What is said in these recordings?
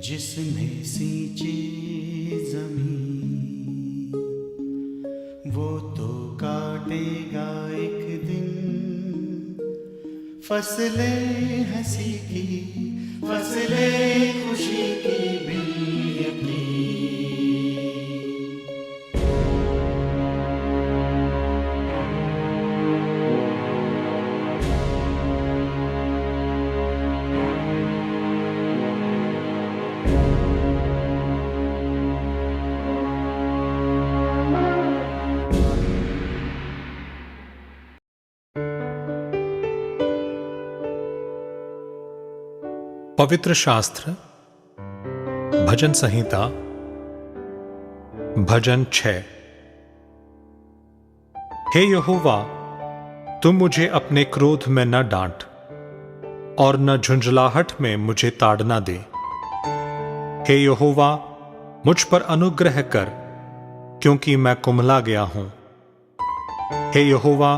जिसने सींची जमीन वो तो काटेगा एक दिन फसलें हंसी की, फसलें खुशी की भी अपनी। पवित्र शास्त्र भजन संहिता भजन 6। हे यहोवा, तुम मुझे अपने क्रोध में न डांट और न झुंझलाहट में मुझे ताड़ना दे। हे यहोवा, मुझ पर अनुग्रह कर, क्योंकि मैं कुम्हला गया हूं। हे यहोवा,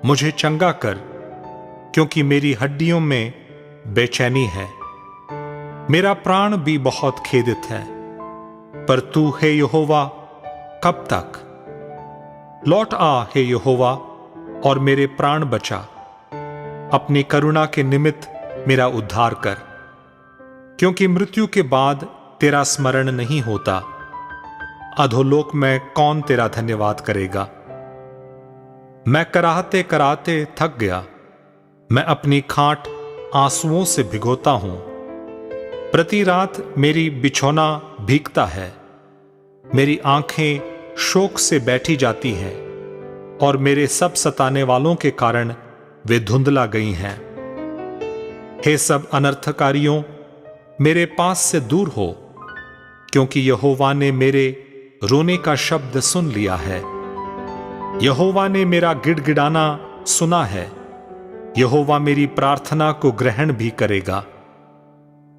मुझे चंगा कर, क्योंकि मेरी हड्डियों में बेचैनी है। मेरा प्राण भी बहुत खेदित है। पर तू हे यहोवा कब तक? लौट आ हे यहोवा और मेरे प्राण बचा। अपनी करुणा के निमित्त मेरा उद्धार कर, क्योंकि मृत्यु के बाद तेरा स्मरण नहीं होता। अधोलोक में कौन तेरा धन्यवाद करेगा? मैं कराहते कराहते थक गया। मैं अपनी खाट आंसुओं से भिगोता हूं। प्रति रात मेरी बिछौना भीगता है। मेरी आंखें शोक से बैठी जाती हैं और मेरे सब सताने वालों के कारण वे धुंधला गई हैं। हे सब अनर्थकारियों, मेरे पास से दूर हो, क्योंकि यहोवा ने मेरे रोने का शब्द सुन लिया है। यहोवा ने मेरा गिड़गिड़ाना सुना है। यहोवा मेरी प्रार्थना को ग्रहण भी करेगा।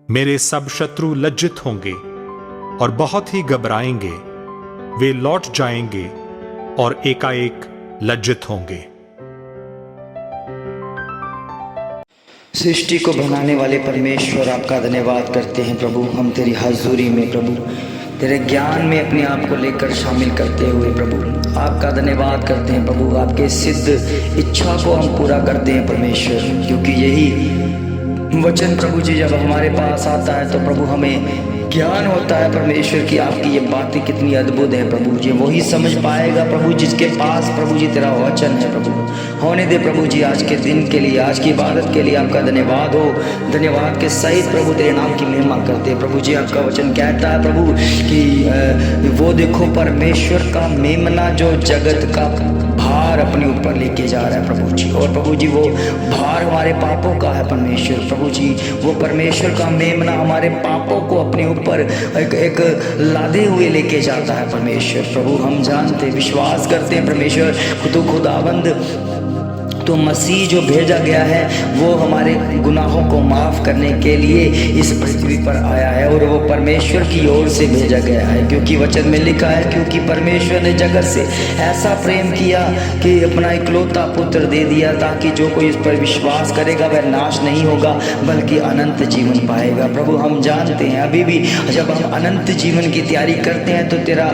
मेरे सब शत्रु लज्जित होंगे और बहुत ही घबराएंगे। वे लौट जाएंगे और एकाएक लज्जित होंगे। सृष्टि को बनाने वाले परमेश्वर, आपका धन्यवाद करते हैं प्रभु। हम तेरी हाज़ुरी में प्रभु तेरे ज्ञान में अपने आप को लेकर शामिल करते हुए प्रभु आपका धन्यवाद करते हैं प्रभु। आपके सिद्ध इच्छा को हम पूरा करते हैं परमेश्वर, क्योंकि यही वचन प्रभु जी जब हमारे पास आता है तो प्रभु हमें ज्ञान होता है परमेश्वर की आपकी ये बातें कितनी अद्भुत है प्रभु जी, वही समझ पाएगा प्रभु जिसके पास प्रभु जी तेरा वचन है प्रभु। होने दे प्रभु जी आज के दिन के लिए, आज की इबादत के लिए आपका धन्यवाद हो। धन्यवाद के सहित प्रभु तेरे नाम की महिमा करते हैं प्रभु जी। आपका वचन कहता है प्रभु कि वो देखो परमेश्वर का मेमना जो जगत का भार अपने ऊपर लेके जा रहा है प्रभु जी। और प्रभु जी वो भार हमारे पापों का है परमेश्वर प्रभु जी। वो परमेश्वर का मेमना हमारे पापों को अपने ऊपर एक लादे हुए लेके जाता है परमेश्वर प्रभु। हम जानते विश्वास करते हैं परमेश्वर खुदावंद तो मसीह जो भेजा गया है वो हमारे गुनाहों को माफ़ करने के लिए इस पृथ्वी पर आया है और वो परमेश्वर की ओर से भेजा गया है, क्योंकि वचन में लिखा है क्योंकि परमेश्वर ने जगत से ऐसा प्रेम किया कि अपना इकलौता पुत्र दे दिया ताकि जो कोई इस पर विश्वास करेगा वह नाश नहीं होगा बल्कि अनंत जीवन पाएगा। प्रभु हम जानते हैं अभी भी जब हम अनंत जीवन की तैयारी करते हैं तो तेरा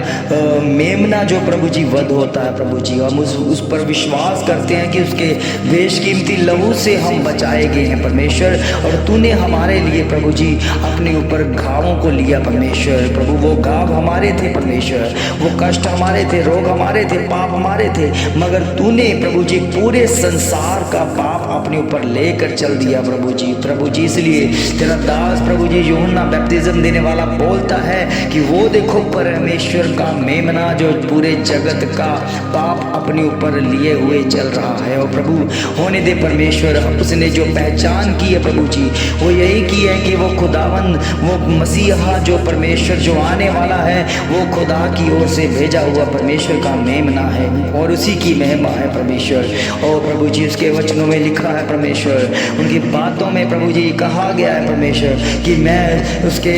मेमना जो प्रभु जी वध होता है प्रभु जी, हम उस पर विश्वास करते हैं कि उसके बेशकीमती लहू से हम बचाए गए हैं परमेश्वर। और तूने हमारे लिए प्रभु जी अपने ऊपर घावों को लिया परमेश्वर प्रभु। वो घाव हमारे थे परमेश्वर, वो कष्ट हमारे थे, रोग हमारे थे, पाप हमारे थे, मगर तूने प्रभु जी पूरे संसार का पाप अपने ऊपर लेकर चल दिया प्रभु जी। प्रभु जी इसलिए तेरा दास प्रभु जी यूहन्ना बैप्टिज्म देने वाला बोलता है कि वो देखो परमेश्वर का मेमना जो पूरे जगत का पाप अपने ऊपर लिए हुए चल रहा है। और प्रभु होने दे परमेश्वर उसने जो पहचान की है प्रभु जी वो यही की है कि वो खुदावंद वो मसीहा जो परमेश्वर जो आने वाला है वो खुदा की ओर से भेजा हुआ परमेश्वर का मेमना है और उसी की महिमा है परमेश्वर। और प्रभु जी उसके वचनों में लिखा है परमेश्वर, उनकी बातों में प्रभु जी कहा गया है परमेश्वर कि मैं उसके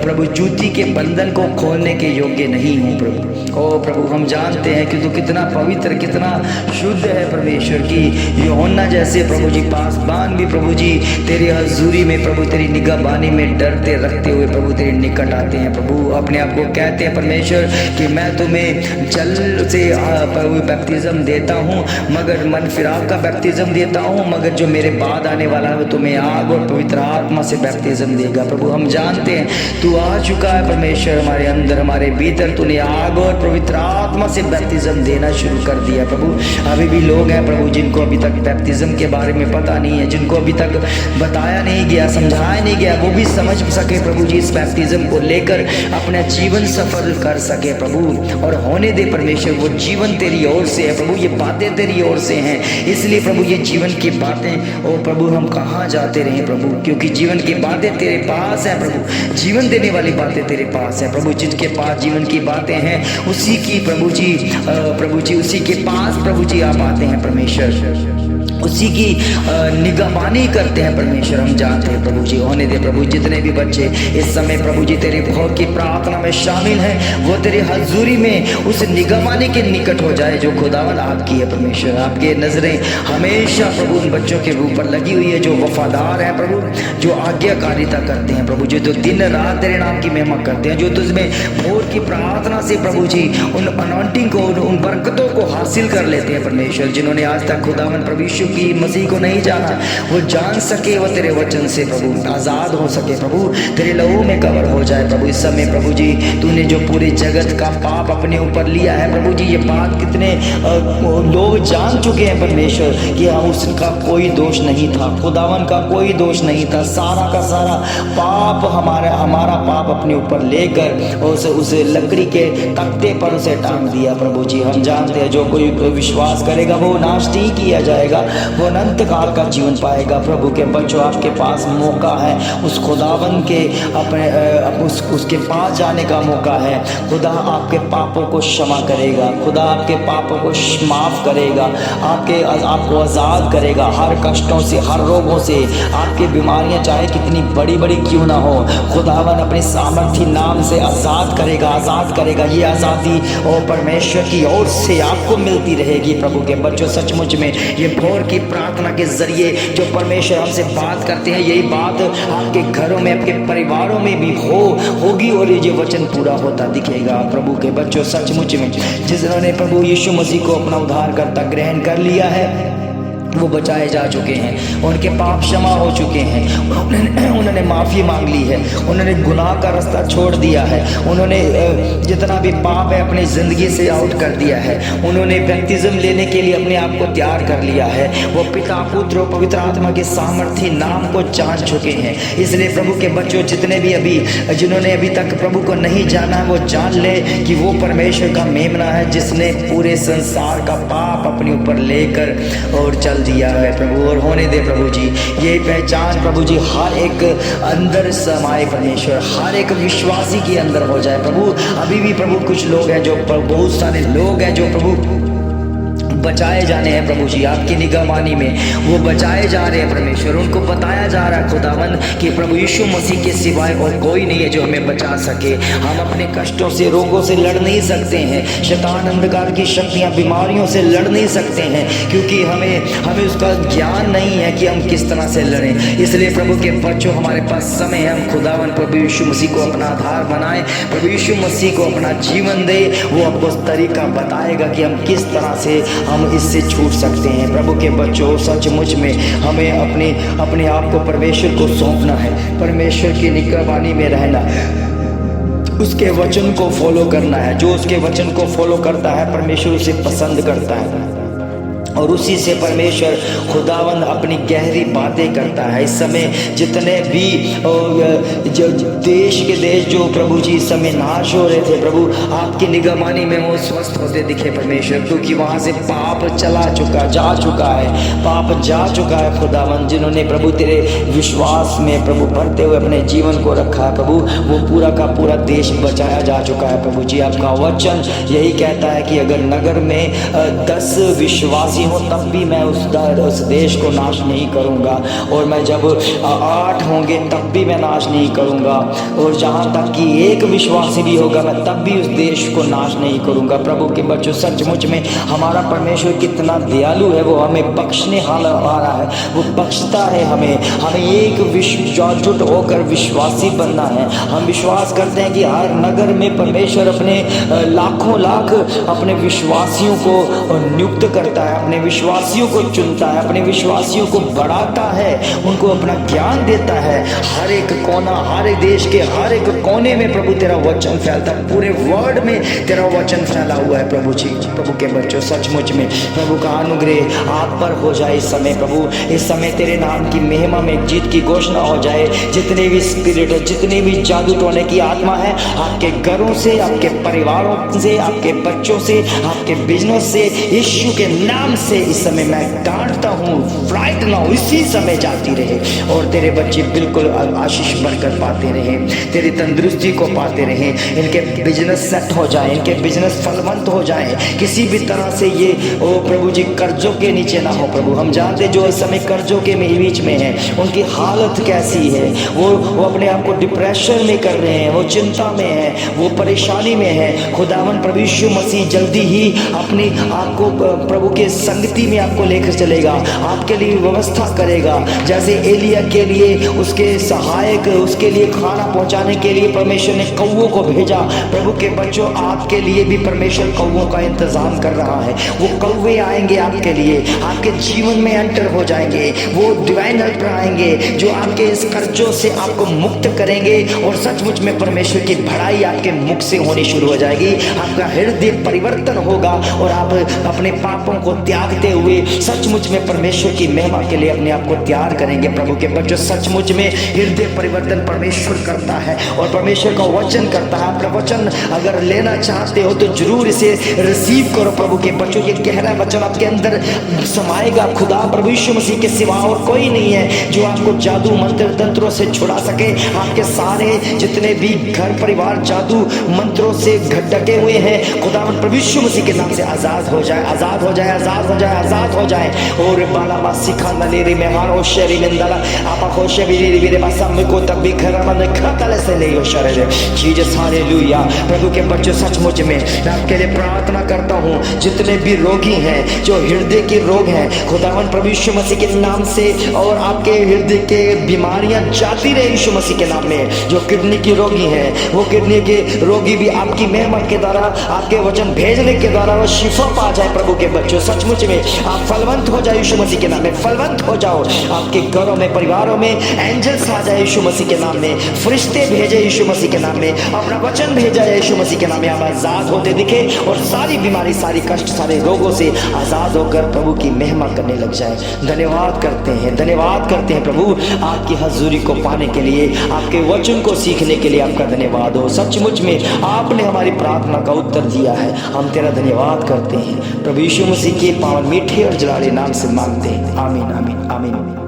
प्रभु जूती के बंधन को खोलने के योग्य नहीं हूँ प्रभु। ओ प्रभु हम जानते हैं कि तू कितना पवित्र कितना शुद्ध है परमेश्वर की यूहन्ना जैसे प्रभु जी पासबान भी प्रभु जी तेरी हजूरी में प्रभु तेरी निगाहबानी में डरते रखते हुए प्रभु तेरे निकट आते हैं प्रभु। अपने आप को कहते हैं परमेश्वर कि मैं तुम्हें जल से प्रभु बैप्टिज्म देता हूँ मगर मन फिराक का बैप्टिज्म देता हूँ, मगर जो मेरे बाद आने वाला है वो तुम्हें आग और पवित्र आत्मा से बैप्टिज्म देगा प्रभु। हम जानते हैं तू आ चुका है परमेश्वर हमारे अंदर हमारे भीतर, तूने आग और पवित्र आत्मा से बैप्टिज्म देना शुरू कर दिया प्रभु। अभी भी लोग हैं प्रभु जिनको अभी तक बैप्टिज्म के बारे में पता नहीं है, जिनको अभी तक बताया नहीं गया समझाया नहीं गया, वो भी समझ सके प्रभु जी इस बैप्टिज्म को लेकर अपना जीवन सफल कर सके प्रभु। और होने दे परमेश्वर वो जीवन तेरी ओर से है प्रभु, ये बातें तेरी ओर से हैं, इसलिए प्रभु ये जीवन की बातें ओ प्रभु हम कहाँ जाते रहे प्रभु, क्योंकि जीवन की बातें तेरे पास है प्रभु, जीवन देने वाली बातें तेरे पास है प्रभु। जिसके पास जीवन की बातें हैं उसी की प्रभु जी उसी के पास प्रभु जी आप आते हैं परमेश्वर, उसी की निगहबानी करते हैं परमेश्वर। हम जानते हैं प्रभु जी होने दे प्रभु जितने भी बच्चे इस समय प्रभु जी तेरे भोर की प्रार्थना में शामिल हैं वो तेरी हजूरी में उस निगहबानी के निकट हो जाए जो खुदावन आपकी है परमेश्वर। आपके नजरें हमेशा प्रभु उन बच्चों के ऊपर लगी हुई है जो वफादार है प्रभु, जो आज्ञाकारिता करते हैं प्रभु, जो दिन रात तेरे नाम की महिमा करते हैं, जो तुझमें भोर की प्रार्थना से प्रभु जी उन अनॉइंटिंग को उन बरकतों को हासिल कर लेते हैं परमेश्वर। जिन्होंने आज तक खुदावन प्रभु यीशु की मसीह को नहीं जाना वो जान सके, वो तेरे वचन से प्रभु आज़ाद हो सके प्रभु, तेरे लहू में कवर हो जाए प्रभु। इस समय प्रभु जी तूने जो पूरे जगत का पाप अपने ऊपर लिया है प्रभु जी, ये बात कितने लोग जान चुके हैं परमेश्वर कि हम उसका कोई दोष नहीं था, खुदावन का कोई दोष नहीं था, सारा का सारा पाप हमारा पाप अपने ऊपर लेकर उसे लकड़ी के तख्ते पर उसे टांग दिया प्रभु जी। हम जानते हैं जो कोई विश्वास करेगा वो नाश नहीं किया जाएगा, वो अनंत काल का जीवन पाएगा। प्रभु के बच्चों आपके पास मौका है, उस खुदावन के उसके पास जाने का मौका है। खुदा आपके पापों को क्षमा करेगा, खुदा आपके पापों को माफ़ करेगा, आपको आज़ाद करेगा हर कष्टों से हर रोगों से। आपकी बीमारियां चाहे कितनी बड़ी बड़ी क्यों ना हो खुदावन अपने सामर्थ्य नाम से आज़ाद करेगा। ये आज़ादी और परमेश्वर की ओर से आपको मिलती रहेगी प्रभु के बच्चों। सचमुच में ये भोर की प्रार्थना के जरिए जो परमेश्वर हमसे बात करते हैं यही बात आपके घरों में आपके परिवारों में भी होगी और ये वचन पूरा होता दिखेगा प्रभु के बच्चों। सचमुच में जिन्होंने प्रभु यीशु मसीह को अपना उद्धारकर्ता ग्रहण कर लिया है वो बचाए जा चुके हैं, उनके पाप क्षमा हो चुके हैं, उन्होंने माफ़ी मांग ली है, उन्होंने गुनाह का रास्ता छोड़ दिया है, उन्होंने जितना भी पाप है अपनी ज़िंदगी से आउट कर दिया है, उन्होंने बैप्टिज्म लेने के लिए अपने आप को तैयार कर लिया है। वो पिता पुत्र और पवित्र आत्मा के सामर्थी नाम को जान चुके हैं। इसलिए प्रभु के बच्चों जितने भी जिन्होंने अभी तक प्रभु को नहीं जाना, वो जान ले कि वो परमेश्वर का मेमना है जिसने पूरे संसार का पाप अपने ऊपर लेकर और चल दिया है प्रभु। और होने दे प्रभु जी, ये पहचान प्रभु जी हर एक अंदर समाये परमेश्वर, हर एक विश्वासी के अंदर हो जाए प्रभु। अभी भी प्रभु कुछ लोग हैं जो, बहुत सारे लोग हैं जो प्रभु बचाए जाने हैं प्रभु जी, आपकी निगरानी में वो बचाए जा रहे हैं परमेश्वर। उनको बताया जा रहा है खुदावंद कि प्रभु यीशु मसीह के सिवाय और कोई नहीं है जो हमें बचा सके। हम अपने कष्टों से, रोगों से लड़ नहीं सकते हैं, शैतान अंधकार की शक्तियां, बीमारियों से लड़ नहीं सकते हैं, क्योंकि हमें उसका ज्ञान नहीं है कि हम किस तरह से लड़ें। इसलिए प्रभु के बच्चों, हमारे पास समय है, हम खुदावंद प्रभु यीशु मसीह को अपना आधार बनाएं, प्रभु यीशु मसीह को अपना जीवन दे। वो आपको तरीका बताएगा कि हम किस तरह से हम इससे छूट सकते हैं। प्रभु के बच्चों, सचमुच में हमें अपने आप को परमेश्वर को सौंपना है, परमेश्वर की निगरानी में रहना, उसके वचन को फॉलो करना है। जो उसके वचन को फॉलो करता है परमेश्वर उसे पसंद करता है, और उसी से परमेश्वर खुदावंद अपनी गहरी बातें करता है। इस समय जितने भी जो देश के देश जो प्रभु जी इस समय नाश हो रहे थे प्रभु, आपकी निगरानी में वो स्वस्थ होते दिखे परमेश्वर, क्योंकि वहाँ से पाप जा चुका है खुदावंद। जिन्होंने प्रभु तेरे विश्वास में प्रभु भरते हुए अपने जीवन को रखा है प्रभु, वो पूरा का पूरा देश बचाया जा चुका है प्रभु जी। आपका वचन यही कहता है कि अगर नगर में 10 विश्वासी हो तब भी मैं उस देश को नाश नहीं करूंगा, और मैं जब 8 होंगे तब भी मैं नाश नहीं करूंगा, और जहां तक कि 1 विश्वासी भी होगा मैं तब भी उस देश को नाश नहीं करूंगा। प्रभु के बच्चों, सचमुच में हमारा परमेश्वर कितना दयालु है, वो हमें बख्शने आ रहा है, वो बख्शता है हमें एक एकजुट होकर विश्वासी बनना है। हम विश्वास करते हैं कि हर नगर में परमेश्वर अपने लाखों लाख अपने विश्वासियों को नियुक्त करता है, अपने विश्वासियों को चुनता है, अपने विश्वासियों को बढ़ाता है, उनको अपना ज्ञान देता है। हर एक कोना, हर एक देश के हर एक कोने में प्रभु तेरा वचन फैलता है, पूरे वर्ल्ड में तेरा वचन फैला हुआ है प्रभु जी। प्रभु के बच्चों, सचमुच में प्रभु का अनुग्रह आप पर हो जाए इस समय प्रभु। इस समय तेरे नाम की महिमा में जीत की घोषणा हो जाए। जितने भी स्पिरिट है, जितने भी जादू टोने की आत्मा है, आपके घरों से, आपके परिवारों से, आपके बच्चों से, आपके बिजनेस से, यीशु के नाम से इस समय मैं डांटता हूँ, राइट नाउ इसी समय जाती रहे, और तेरे बच्चे बिल्कुल आशीष बरकत पाते रहे, तेरी तंदुरुस्ती को पाते रहे, इनके बिजनेस सेट हो जाए, इनके बिजनेस फलवंत हो जाए, किसी भी तरह से ये ओ प्रभु जी कर्जों के नीचे ना हो प्रभु। हम जानते जो इस समय कर्जों के बीच में है, उनकी हालत कैसी है, वो अपने आप को डिप्रेशन में कर रहे हैं, वो चिंता में है, वो परेशानी में है। खुदावन प्रभु यीशु मसीह जल्दी ही अपनी आपको प्रभु के संगति में आपको लेकर चलेगा, आपके लिए व्यवस्था करेगा। जैसे एलिया के लिए उसके सहायक, उसके लिए खाना पहुंचाने के लिए परमेश्वर ने कौवों को भेजा, प्रभु के बच्चों आपके लिए भी परमेश्वर कौवों का इंतजाम कर रहा है। वो कौवे आएंगे आपके लिए, आपके जीवन में एंटर हो जाएंगे, वो डिवाइन हेल्पर आएंगे जो आपके इस कर्जों से आपको मुक्त करेंगे, और सचमुच में परमेश्वर की भलाई आपके मुख से होनी शुरू हो जाएगी। आपका हृदय परिवर्तन होगा, और आप अपने पापों को त्यागते हुए सचमुच में परमेश्वर की महिमा के लिए अपने आप को तैयार करेंगे। प्रभु के बच्चों, सचमुच में हृदय परिवर्तन परमेश्वर करता है, और परमेश्वर का वचन करता है। अपना वचन अगर लेना चाहते हो तो जरूर इसे रिसीव करो प्रभु के बच्चों। ये गहरा वचन आपके अंदर समाएगा। खुदा प्रभु यीशु मसीह के सिवा और कोई नहीं है जो आपको जादू मंत्र तंत्रों से छुड़ा सके। आपके सारे जितने भी घर परिवार जादू मंत्रों से ढके हुए हैं, खुदा प्रभु यीशु मसीह के नाम से आजाद हो जाए, आजाद हो जाए, आजाद हो जाए, आजाद हो जाए। और बाला सिखा नलेरी में हारो शेरी निंदला आपा खोशे बिरी बिरे बसम को तब भी घर मन खतले से ले हो शरे जीसस हालेलुया। प्रभु के बच्चों, सचमुच में मैं आपके लिए प्रार्थना करता हूँ, जितने भी रोगी हैं, जो हृदय के रोग हैं, खुदावन प्रभु यीशु मसीह के नाम से, और आपके हृदय के बीमारियां जाती रहे यीशु मसीह के नाम में। जो किडनी की रोगी हैं, वो किडनी के रोगी भी आपकी मेहमान के द्वारा, आपके वचन भेजने के द्वारा वो शिफा पा जाए प्रभु के बच्चों। सचमुच सचमुच में आप फलवंत हो जाए यीशु मसीह के नाम में, फलवंत हो जाओ। आपके घरों में, परिवारों में एंजल्स आ जाए यीशु मसीह के नाम में, फरिश्ते भेजे यीशु मसीह के नाम में, अपना वचन भेजा जाए यीशु मसीह के नाम में। आप आजाद होते दिखे और सारी बीमारी, सारी कष्ट, सारे रोगों से आजाद होकर प्रभु की महिमा करने लग जाए। धन्यवाद करते हैं, धन्यवाद करते हैं प्रभु, आपकी हजूरी को पाने के लिए, आपके वचन को सीखने के लिए आपका धन्यवाद हो। सचमुच में आपने हमारी प्रार्थना का उत्तर दिया है, हम तेरा धन्यवाद करते हैं प्रभु यीशु मसीह के पावन मीठे और जलाले नाम से मांगते हैं। आमीन आमीन आमीन।